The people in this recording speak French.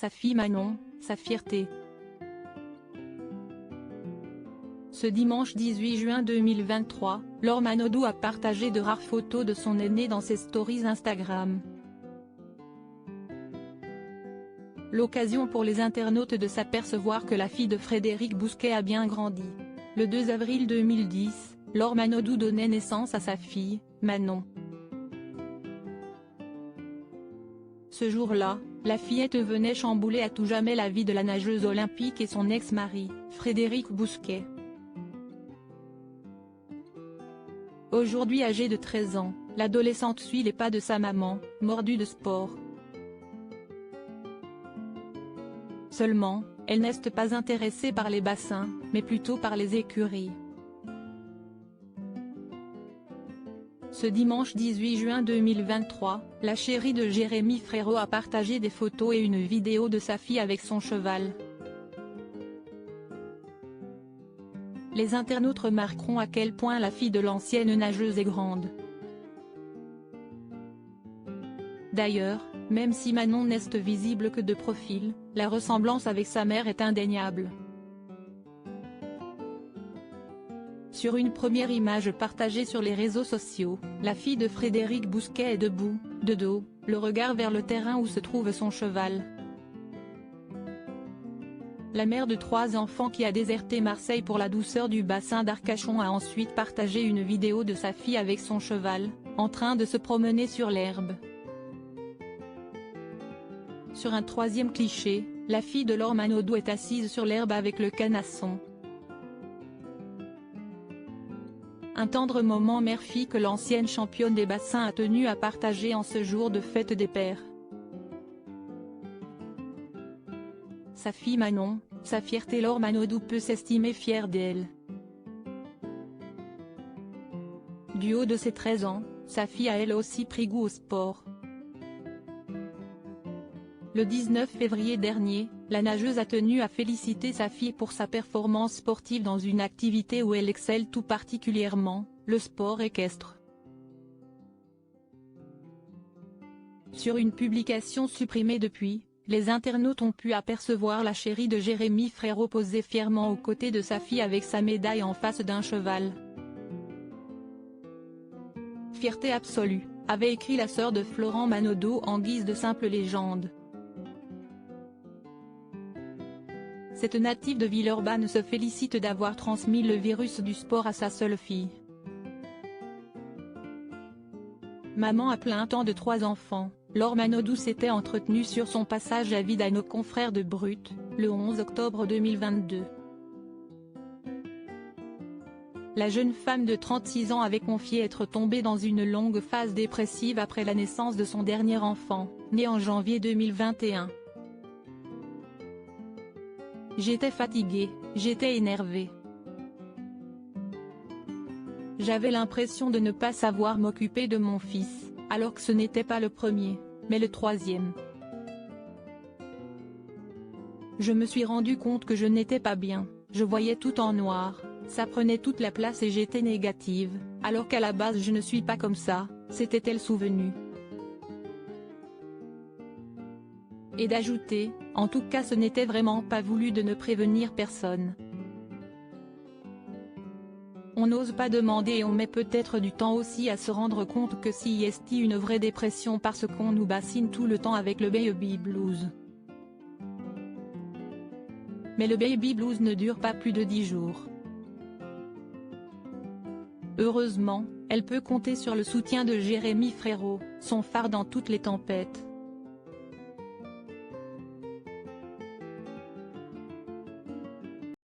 sa fille Manon, sa fierté. Ce dimanche 18 juin 2023, Laure Manodou a partagé de rares photos de son aînée dans ses stories Instagram. L'occasion pour les internautes de s'apercevoir que la fille de Frédéric Bousquet a bien grandi. Le 2 avril 2010, Laure Manodou donnait naissance à sa fille, Manon. Ce jour-là, la fillette venait chambouler à tout jamais la vie de la nageuse olympique et son ex-mari, Frédéric Bousquet. Aujourd'hui âgée de 13 ans, l'adolescente suit les pas de sa maman, mordue de sport. Seulement, elle n'est pas intéressée par les bassins, mais plutôt par les écuries. Ce dimanche 18 juin 2023, la chérie de Jérémy Frérot a partagé des photos et une vidéo de sa fille avec son cheval. Les internautes remarqueront à quel point la fille de l'ancienne nageuse est grande. D'ailleurs, même si Manon n'est visible que de profil, la ressemblance avec sa mère est indéniable. Sur une première image partagée sur les réseaux sociaux, la fille de Frédéric Bousquet est debout, de dos, le regard vers le terrain où se trouve son cheval. La mère de 3 enfants qui a déserté Marseille pour la douceur du bassin d'Arcachon a ensuite partagé une vidéo de sa fille avec son cheval, en train de se promener sur l'herbe. Sur un troisième cliché, la fille de Laure Manodou est assise sur l'herbe avec le canasson. Un tendre moment mère-fille que l'ancienne championne des bassins a tenu à partager en ce jour de fête des pères. Sa fille Manon, sa fierté. Laure Manodou peut s'estimer fière d'elle. Du haut de ses 13 ans, sa fille a elle aussi pris goût au sport. Le 19 février dernier, la nageuse a tenu à féliciter sa fille pour sa performance sportive dans une activité où elle excelle tout particulièrement, le sport équestre. Sur une publication supprimée depuis, les internautes ont pu apercevoir la chérie de Jérémy Frérot poser fièrement aux côtés de sa fille avec sa médaille en face d'un cheval. Fierté absolue, avait écrit la sœur de Florent Manodou en guise de simple légende. Cette native de Villeurbanne se félicite d'avoir transmis le virus du sport à sa seule fille. Maman à plein temps de 3 enfants, Laure Manodou s'était entretenue sur son passage à vide à nos confrères de Brut, le 11 octobre 2022. La jeune femme de 36 ans avait confié être tombée dans une longue phase dépressive après la naissance de son dernier enfant, né en janvier 2021. J'étais fatiguée, j'étais énervée. J'avais l'impression de ne pas savoir m'occuper de mon fils, alors que ce n'était pas le premier, mais le 3e. Je me suis rendu compte que je n'étais pas bien, je voyais tout en noir, ça prenait toute la place et j'étais négative, alors qu'à la base je ne suis pas comme ça, s'était-elle souvenue. Et d'ajouter, en tout cas ce n'était vraiment pas voulu de ne prévenir personne. On n'ose pas demander et on met peut-être du temps aussi à se rendre compte que si est une vraie dépression parce qu'on nous bassine tout le temps avec le baby blues. Mais le baby blues ne dure pas plus de 10 jours. Heureusement, elle peut compter sur le soutien de Jérémy Frérot, son phare dans toutes les tempêtes.